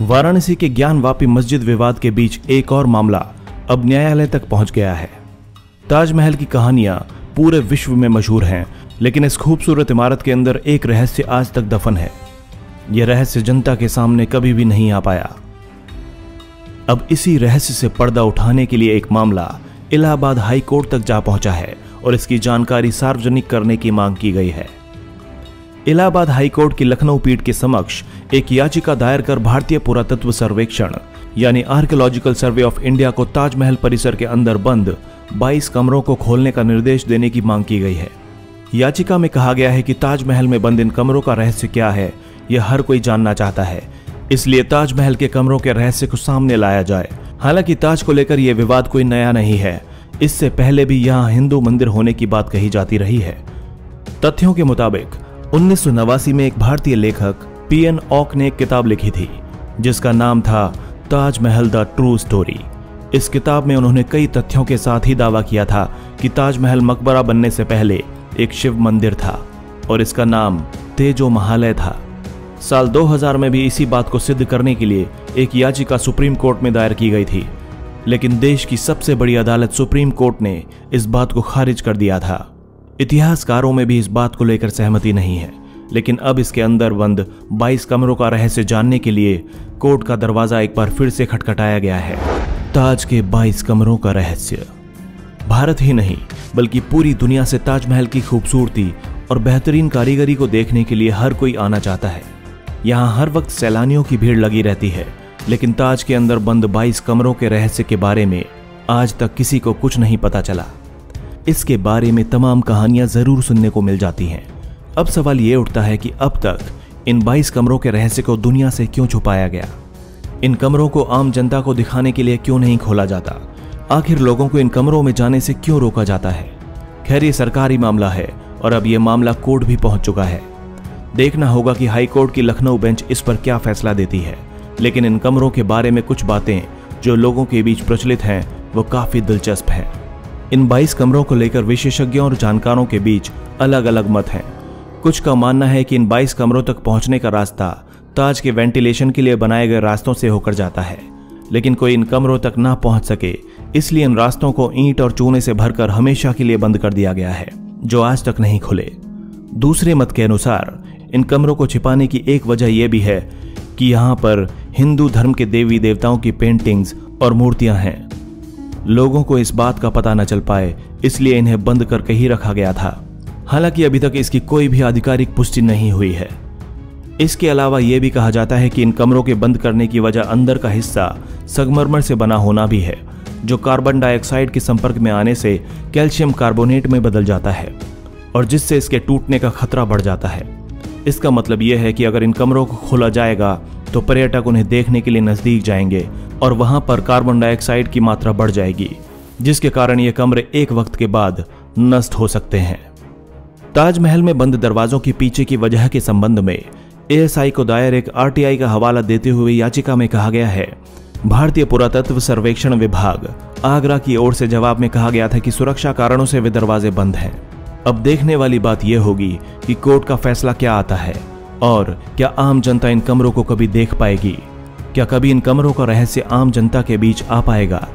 वाराणसी के ज्ञानवापी मस्जिद विवाद के बीच एक और मामला अब न्यायालय तक पहुंच गया है। ताजमहल की कहानियां पूरे विश्व में मशहूर हैं, लेकिन इस खूबसूरत इमारत के अंदर एक रहस्य आज तक दफन है। यह रहस्य जनता के सामने कभी भी नहीं आ पाया। अब इसी रहस्य से पर्दा उठाने के लिए एक मामला इलाहाबाद हाई कोर्ट तक जा पहुंचा है और इसकी जानकारी सार्वजनिक करने की मांग की गई है। इलाहाबाद हाई कोर्ट की लखनऊ पीठ के समक्ष एक याचिका दायर कर भारतीय पुरातत्व सर्वेक्षण यानी आर्कियोलॉजिकल सर्वे ऑफ इंडिया को ताजमहल परिसर के अंदर बंद 22 कमरों को खोलने का निर्देश देने की मांग की गई है। याचिका में कहा गया है कि ताजमहल में बंद इन कमरों का रहस्य क्या है, यह हर कोई जानना चाहता है, इसलिए ताजमहल के कमरों के रहस्य को सामने लाया जाए। हालांकि ताज को लेकर यह विवाद कोई नया नहीं है, इससे पहले भी यहां हिंदू मंदिर होने की बात कही जाती रही है। तथ्यों के मुताबिक 1989 में एक भारतीय लेखक पीएन ऑक ने एक किताब लिखी थी जिसका नाम था ताजमहल द ट्रू स्टोरी। इस किताब में उन्होंने कई तथ्यों के साथ ही दावा किया था कि ताजमहल मकबरा बनने से पहले एक शिव मंदिर था और इसका नाम तेजो महालय था। साल 2000 में भी इसी बात को सिद्ध करने के लिए एक याचिका सुप्रीम कोर्ट में दायर की गई थी, लेकिन देश की सबसे बड़ी अदालत सुप्रीम कोर्ट ने इस बात को खारिज कर दिया था। इतिहासकारों में भी इस बात को लेकर सहमति नहीं है, लेकिन अब इसके अंदर बंद 22 कमरों का रहस्य जानने के लिए कोर्ट का दरवाजा एक बार फिर से खटखटाया गया है। ताज के 22 कमरों का रहस्य। भारत ही नहीं बल्कि पूरी दुनिया से ताजमहल की खूबसूरती और बेहतरीन कारीगरी को देखने के लिए हर कोई आना चाहता है। यहाँ हर वक्त सैलानियों की भीड़ लगी रहती है, लेकिन ताज के अंदर बंद 22 कमरों के रहस्य के बारे में आज तक किसी को कुछ नहीं पता चला। इसके बारे में तमाम कहानियां जरूर सुनने को मिल जाती हैं। अब सवाल ये उठता है कि अब तक इन 22 कमरों के रहस्य को दुनिया से क्यों छुपाया गया? इन कमरों को आम जनता को दिखाने के लिए क्यों नहीं खोला जाता? आखिर लोगों को इन कमरों में जाने से क्यों रोका जाता है? खैर, ये सरकारी मामला है और अब यह मामला कोर्ट भी पहुंच चुका है। देखना होगा कि हाई कोर्ट की लखनऊ बेंच इस पर क्या फैसला देती है, लेकिन इन कमरों के बारे में कुछ बातें जो लोगों के बीच प्रचलित हैं वो काफी दिलचस्प हैं। इन 22 कमरों को लेकर विशेषज्ञों और जानकारों के बीच अलग अलग मत हैं। कुछ का मानना है कि इन 22 कमरों तक पहुंचने का रास्ता ताज के वेंटिलेशन के लिए बनाए गए रास्तों से होकर जाता है, लेकिन कोई इन कमरों तक ना पहुंच सके, इसलिए इन रास्तों को ईंट और चूने से भरकर हमेशा के लिए बंद कर दिया गया है, जो आज तक नहीं खुले। दूसरे मत के अनुसार इन कमरों को छिपाने की एक वजह यह भी है कि यहाँ पर हिंदू धर्म के देवी देवताओं की पेंटिंग्स और मूर्तियां हैं। लोगों को इस बात का पता न चल पाए, इसलिए इन्हें बंद करके ही रखा गया था। हालांकि अभी तक इसकी कोई भी आधिकारिक पुष्टि नहीं हुई है। इसके अलावा यह भी कहा जाता है कि इन कमरों के बंद करने की वजह अंदर का हिस्सा संगमरमर से बना होना भी है, जो कार्बन डाइऑक्साइड के संपर्क में आने से कैल्शियम कार्बोनेट में बदल जाता है और जिससे इसके टूटने का खतरा बढ़ जाता है। इसका मतलब यह है कि अगर इन कमरों को खोला जाएगा तो पर्यटक उन्हें देखने के लिए नजदीक जाएंगे और वहां पर कार्बन डाइऑक्साइड की मात्रा बढ़ जाएगी, जिसके कारण ये कमरे एक वक्त के बाद नष्ट हो सकते हैं। ताजमहल में बंद दरवाजों के पीछे की वजह के संबंध में एएसआई को दायर एक आरटीआई का हवाला देते हुए याचिका में कहा गया है, भारतीय पुरातत्व सर्वेक्षण विभाग आगरा की ओर से जवाब में कहा गया था कि सुरक्षा कारणों से वे दरवाजे बंद हैं। अब देखने वाली बात यह होगी कि कोर्ट का फैसला क्या आता है और क्या आम जनता इन कमरों को कभी देख पाएगी? क्या कभी इन कमरों का रहस्य आम जनता के बीच आ पाएगा?